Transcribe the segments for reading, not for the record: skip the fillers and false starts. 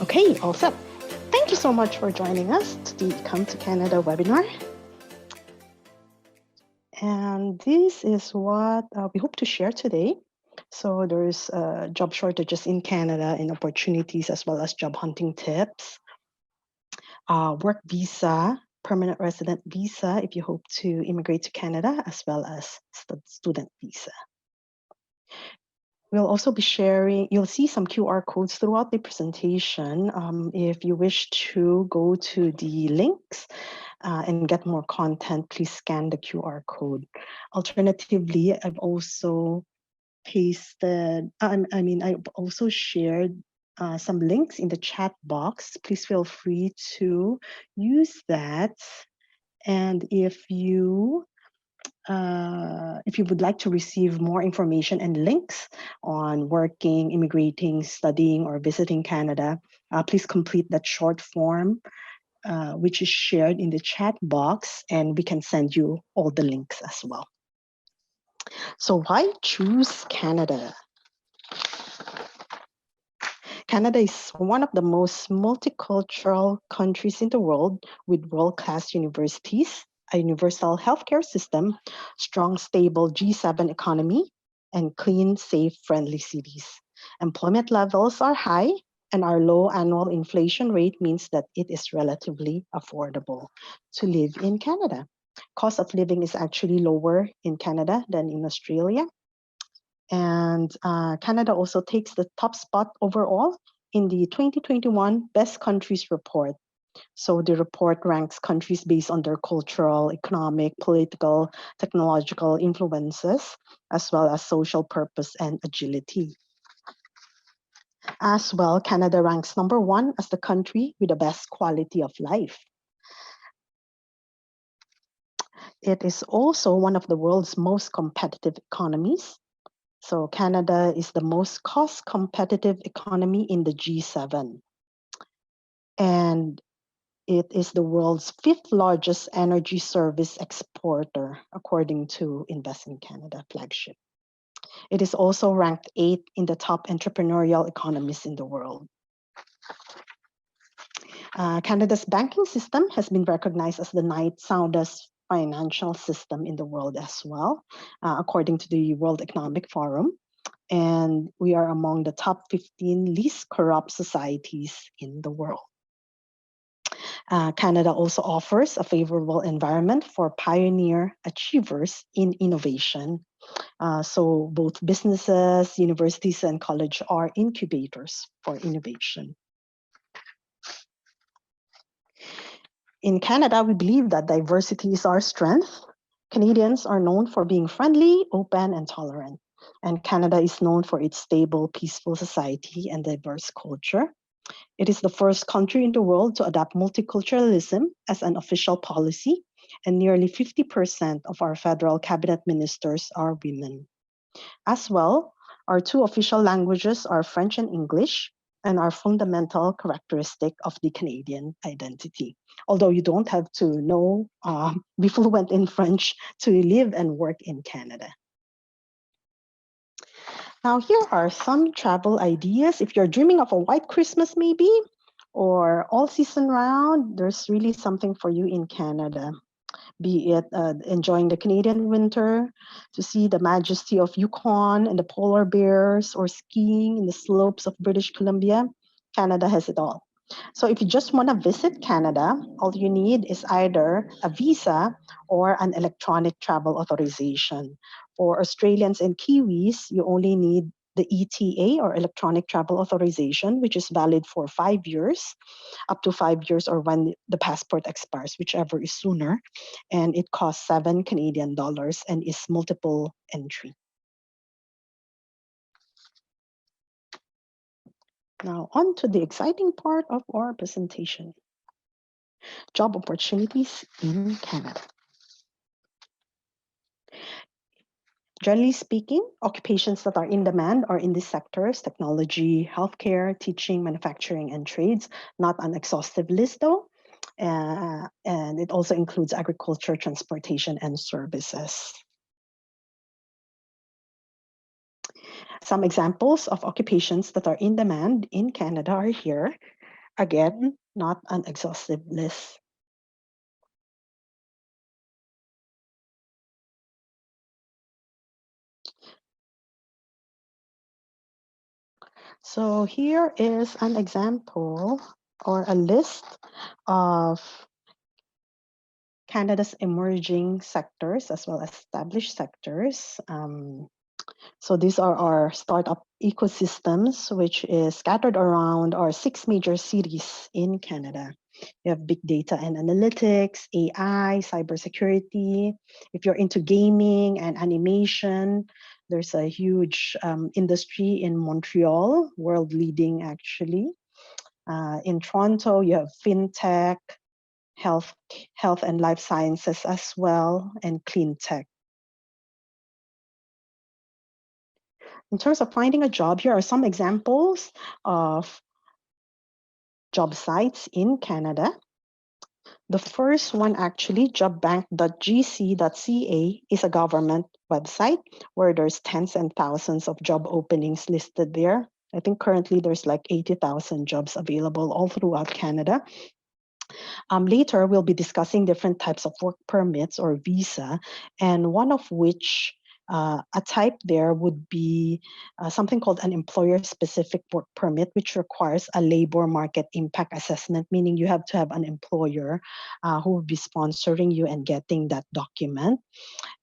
Okay, all set. Thank you so much for joining us to the Come to Canada webinar. And this is what we hope to share today. So there's job shortages in Canada and opportunities as well as job hunting tips. Work visa, permanent resident visa if you hope to immigrate to Canada, as well as student visa. We'll also be sharing, you'll see some QR codes throughout the presentation. If you wish to go to the links and get more content, please scan the QR code. Alternatively, I've also pasted, I've also shared some links in the chat box. Please feel free to use that. And if you would like to receive more information and links on working, immigrating, studying, or visiting Canada, please complete that short form, which is shared in the chat box, and we can send you all the links as well. So why choose Canada? Canada is one of the most multicultural countries in the world with world-class universities, a universal healthcare system, strong, stable G7 economy, and clean, safe, friendly cities. Employment levels are high, and our low annual inflation rate means that it is relatively affordable to live in Canada. Cost of living is actually lower in Canada than in Australia. And Canada also takes the top spot overall in the 2021 Best Countries Report. So the report ranks countries based on their cultural, economic, political, technological influences, as well as social purpose and agility. As well, Canada ranks number 1 as the country with the best quality of life. It is also one of the world's most competitive economies. So Canada is the most cost-competitive economy in the G7. And it is the world's 5th largest energy service exporter, according to Invest in Canada flagship. It is also ranked 8th in the top entrepreneurial economies in the world. Canada's banking system has been recognized as the 9th soundest financial system in the world as well, according to the World Economic Forum. And we are among the top 15 least corrupt societies in the world. Canada also offers a favorable environment for pioneer achievers in innovation. So both businesses, universities, and college are incubators for innovation. In Canada, we believe that diversity is our strength. Canadians are known for being friendly, open, and tolerant. And Canada is known for its stable, peaceful society and diverse culture. It is the first country in the world to adopt multiculturalism as an official policy, and nearly 50% of our federal cabinet ministers are women. As well, our 2 official languages are French and English, and are fundamental characteristic of the Canadian identity. Although you don't have to know, be fluent in French to live and work in Canada. Now, here are some travel ideas. If you're dreaming of a white Christmas maybe, or all season round, there's really something for you in Canada. Be it enjoying the Canadian winter, to see the majesty of Yukon and the polar bears, or skiing in the slopes of British Columbia, Canada has it all. So if you just want to visit Canada, all you need is either a visa or an electronic travel authorization. For Australians and Kiwis, you only need the ETA, or electronic travel authorization, which is valid for 5 years, up to 5 years, or when the passport expires, whichever is sooner. And it costs 7 Canadian dollars and is multiple entry. Now, on to the exciting part of our presentation. Job opportunities in Canada. Generally speaking, occupations that are in demand are in these sectors: technology, healthcare, teaching, manufacturing, and trades. Not an exhaustive list though. And it also includes agriculture, transportation, and services. Some examples of occupations that are in demand in Canada are here. Again, not an exhaustive list. So here is an example or a list of Canada's emerging sectors as well as established sectors. So these are our startup ecosystems, which is scattered around our 6 major cities in Canada. You have big data and analytics, AI, cybersecurity. If you're into gaming and animation, there's a huge industry in Montreal, world leading actually. In Toronto, you have fintech, health, health and life sciences as well, and clean tech. In terms of finding a job, here are some examples of job sites in Canada. The first one, actually, jobbank.gc.ca, is a government website where there's tens and thousands of job openings listed there. I think currently there's like 80,000 jobs available all throughout Canada. Later, we'll be discussing different types of work permits or visa, and one of which a type there would be something called an employer-specific work permit, which requires a labor market impact assessment, meaning you have to have an employer who will be sponsoring you and getting that document.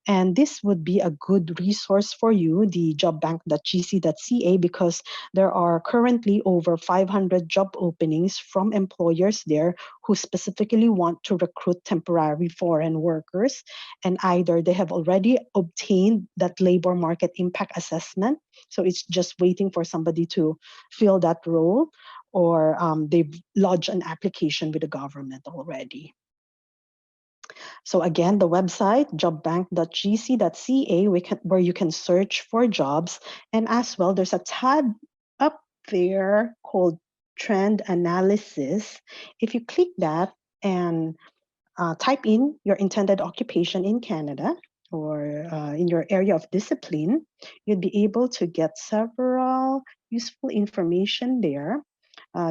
And this would be a good resource for you, the jobbank.gc.ca, because there are currently over 500 job openings from employers there who specifically want to recruit temporary foreign workers. And either they have already obtained that labor market impact assessment, so it's just waiting for somebody to fill that role, or they've lodged an application with the government already. So again, the website, jobbank.gc.ca, where you can search for jobs. And as well, there's a tab up there called Trend Analysis. If you click that and type in your intended occupation in Canada or in your area of discipline, you'd be able to get several useful information there,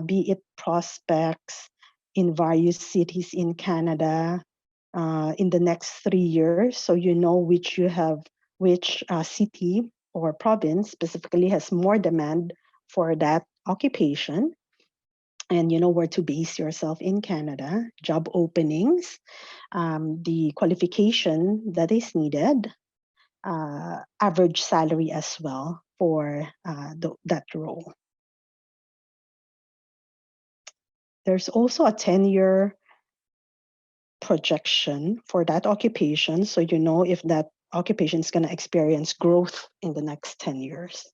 be it prospects in various cities in Canada, in the next 3 years, so you know which city or province specifically has more demand for that occupation, and you know where to base yourself in Canada, job openings, the qualification that is needed, average salary as well for that role. There's also a 10-year projection for that occupation, so you know if that occupation is going to experience growth in the next 10 years.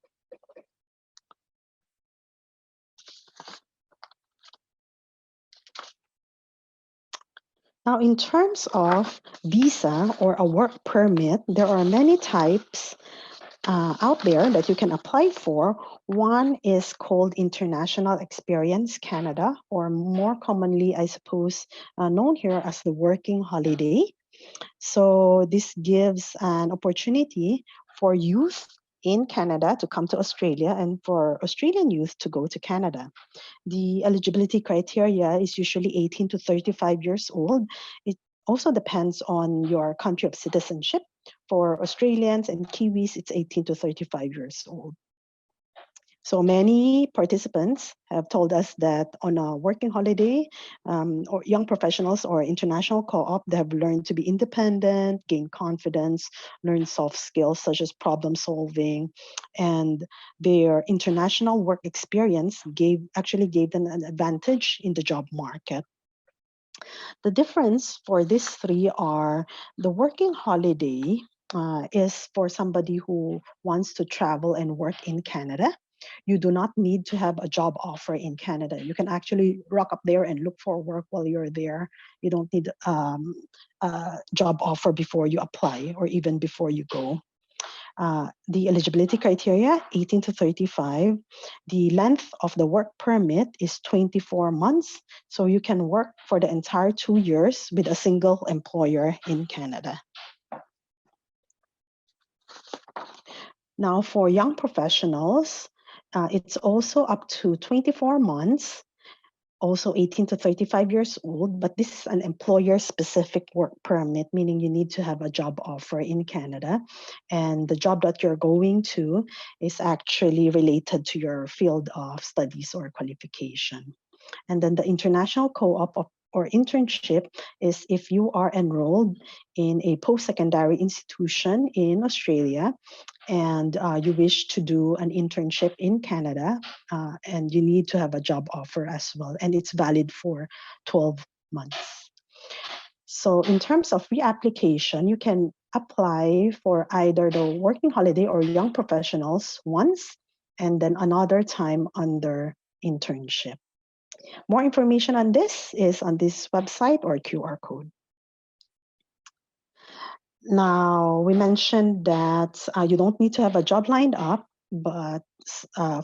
Now, in terms of visa or a work permit, there are many types out there that you can apply for. One is called International Experience Canada, or more commonly, I suppose, known here as the Working Holiday. So this gives an opportunity for youth in Canada to come to Australia and for Australian youth to go to Canada. The eligibility criteria is usually 18 to 35 years old. It also depends on your country of citizenship. For Australians and Kiwis, it's 18 to 35 years old. So many participants have told us that on a working holiday, or young professionals or international co-op, they have learned to be independent, gain confidence, learn soft skills such as problem solving, and their international work experience actually gave them an advantage in the job market. The difference for these three are the working holiday is for somebody who wants to travel and work in Canada. You do not need to have a job offer in Canada. You can actually rock up there and look for work while you're there. You don't need a job offer before you apply or even before you go. The eligibility criteria, 18 to 35. The length of the work permit is 24 months. So you can work for the entire 2 years with a single employer in Canada. Now for young professionals, it's also up to 24 months. also 18 to 35 years old, but this is an employer-specific work permit, meaning you need to have a job offer in Canada, and the job that you're going to is actually related to your field of studies or qualification. And then the international co-op or internship is if you are enrolled in a post-secondary institution in Australia and you wish to do an internship in Canada, and you need to have a job offer as well, and it's valid for 12 months. So in terms of reapplication, you can apply for either the working holiday or young professionals once, and then another time under internship. More information on this is on this website or QR code. Now, we mentioned that you don't need to have a job lined up, but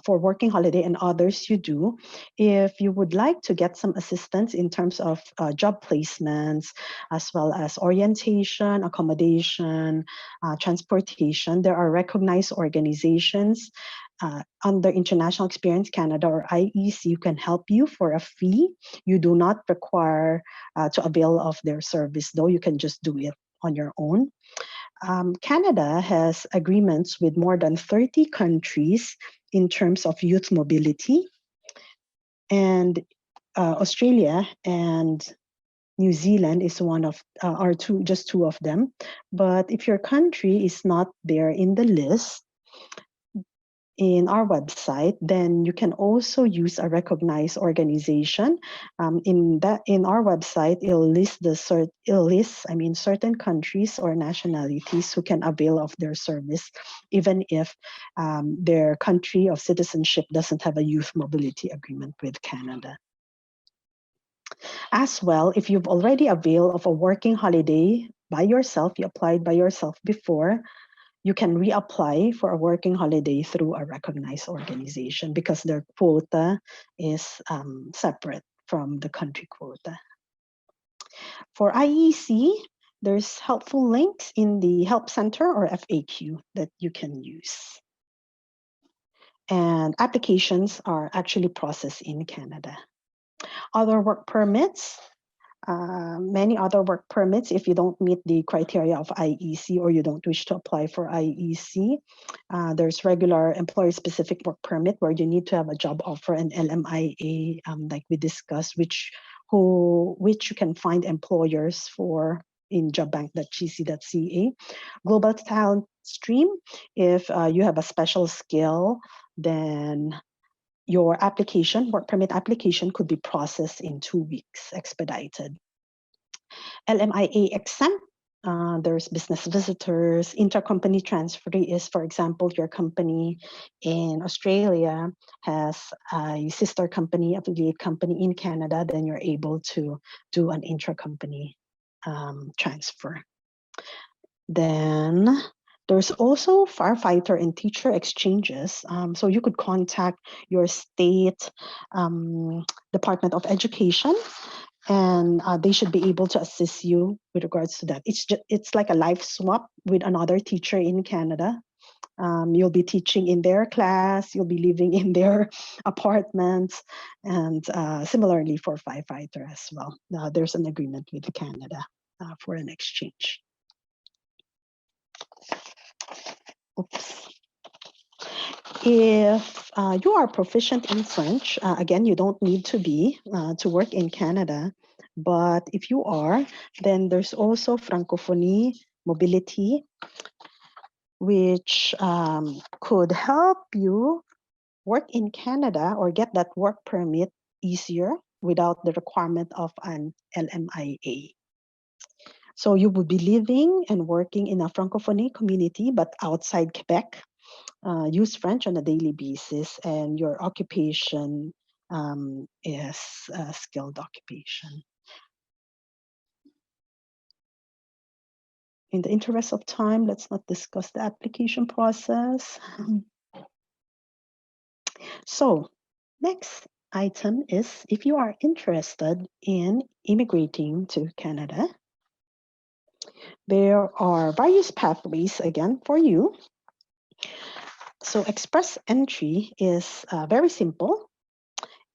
for working holiday and others you do. If you would like to get some assistance in terms of job placements, as well as orientation, accommodation, transportation, there are recognized organizations under International Experience Canada or IEC who can help you for a fee. You do not require to avail of their service, though you can just do it on your own. Canada has agreements with more than 30 countries in terms of youth mobility, and Australia and New Zealand is one of are just two of them. But if your country is not there in the list, in our website, then you can also use a recognized organization. In our website, it'll list certain countries or nationalities who can avail of their service, even if their country of citizenship doesn't have a youth mobility agreement with Canada. As well, if you've already availed of a working holiday by yourself, you applied by yourself before, you can reapply for a working holiday through a recognized organization because their quota is separate from the country quota. For IEC, there's helpful links in the Help Center or FAQ that you can use. And applications are actually processed in Canada. Other work permits, many other work permits, if you don't meet the criteria of IEC or you don't wish to apply for IEC, there's regular employer-specific work permit where you need to have a job offer and LMIA, like we discussed, which you can find employers for in jobbank.gc.ca. Global Talent Stream, if you have a special skill, then your application, work permit application, could be processed in 2 weeks, expedited. LMIA exempt, there's business visitors. Intercompany transfer is, for example, your company in Australia has a sister company, affiliate company in Canada, then you're able to do an intracompany transfer. Then there's also firefighter and teacher exchanges. So you could contact your state Department of Education, and they should be able to assist you with regards to that. It's like a life swap with another teacher in Canada. You'll be teaching in their class, you'll be living in their apartments, and similarly for firefighter as well. There's an agreement with Canada for an exchange. Oops. If you are proficient in French, again, you don't need to be to work in Canada, but if you are, then there's also Francophonie Mobility, which could help you work in Canada or get that work permit easier without the requirement of an LMIA. So you would be living and working in a Francophonie community, but outside Quebec. Use French on a daily basis, and your occupation is a skilled occupation. In the interest of time, let's not discuss the application process. So, next item is if you are interested in immigrating to Canada, there are various pathways again for you. So express entry is very simple.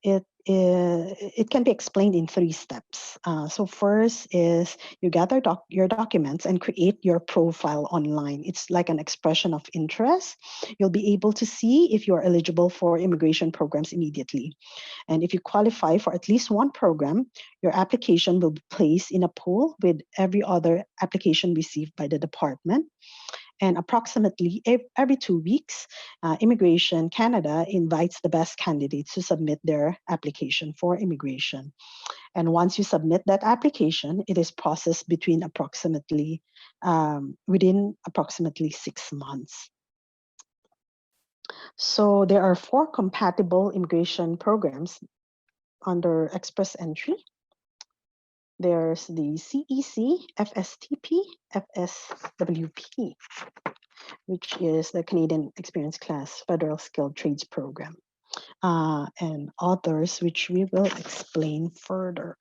It it can be explained in 3 steps. So first is you gather your documents and create your profile online. It's like an expression of interest. You'll be able to see if you're eligible for immigration programs immediately. And if you qualify for at least one program, your application will be placed in a pool with every other application received by the department. And approximately every 2 weeks, Immigration Canada invites the best candidates to submit their application for immigration. And once you submit that application, it is processed within approximately 6 months. So there are 4 compatible immigration programs under Express Entry. There's the CEC, FSTP, FSWP, which is the Canadian Experienced Class Federal Skilled Trades Program, and others, which we will explain further.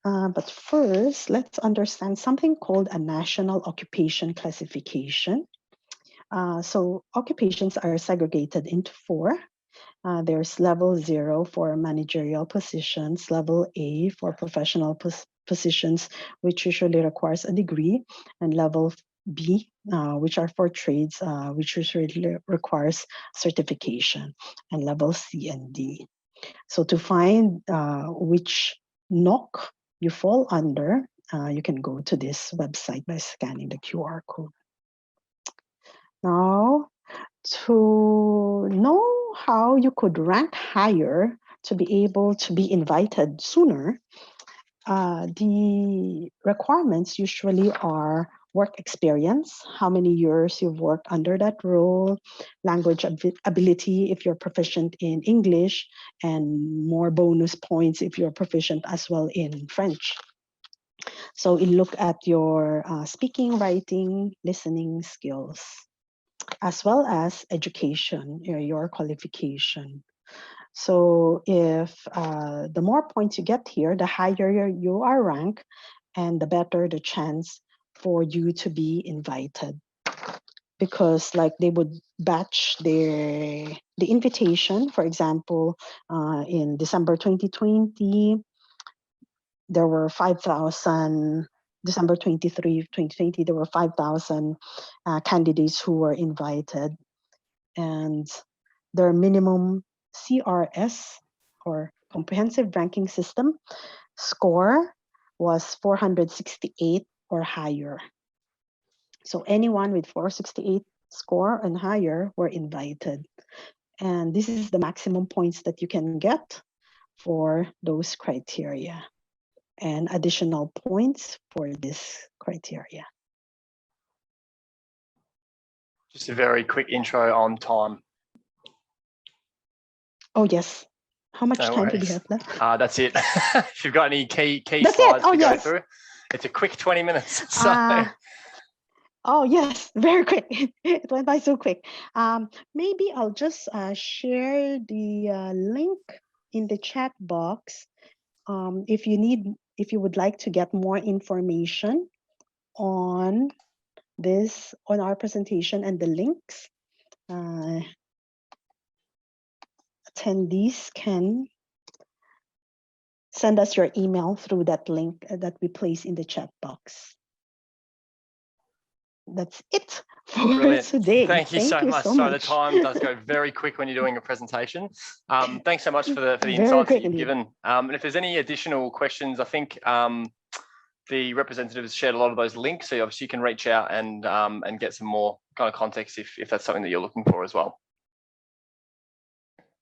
But first, let's understand something called a National Occupation Classification. So occupations are segregated into 4. There's level 0 for managerial positions, level A for professional positions, which usually requires a degree, and level B, which are for trades, which usually requires certification, and level C and D. So to find which NOC you fall under, you can go to this website by scanning the QR code. Now, to know how you could rank higher to be able to be invited sooner, the requirements usually are work experience, how many years you've worked under that role, language ability if you're proficient in English, and more bonus points if you're proficient as well in French. So you look at your speaking, writing, listening skills, as well as education, your qualification. So if the more points you get here, the higher you are ranked, and the better the chance for you to be invited. Because like they would batch the invitation, for example, in December 2020, there were 5,000, December 23, 2020, there were 5,000 candidates who were invited. And their minimum CRS, or Comprehensive Ranking System, score was 468 or higher. So anyone with 468 score and higher were invited. And this is the maximum points that you can get for those criteria, and additional points for this criteria. Just a very quick intro on time. Oh, yes. How much time do we have left? That's it. If you've got any key slides to go through, it's a quick 20 minutes. So. Oh, yes, very quick. It went by so quick. Maybe I'll just share the link in the chat box. If you would like to get more information on this, on our presentation and the links, attendees can send us your email through that link that we place in the chat box. That's it for today. Thank you so much. So the time does go very quick when you're doing a presentation. Thanks so much for the insights that you've given. And if there's any additional questions, I think the representatives shared a lot of those links, so obviously you can reach out and get some more kind of context if that's something that you're looking for as well.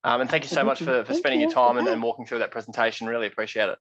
And thank you so much for spending your time and walking through that presentation. Really appreciate it.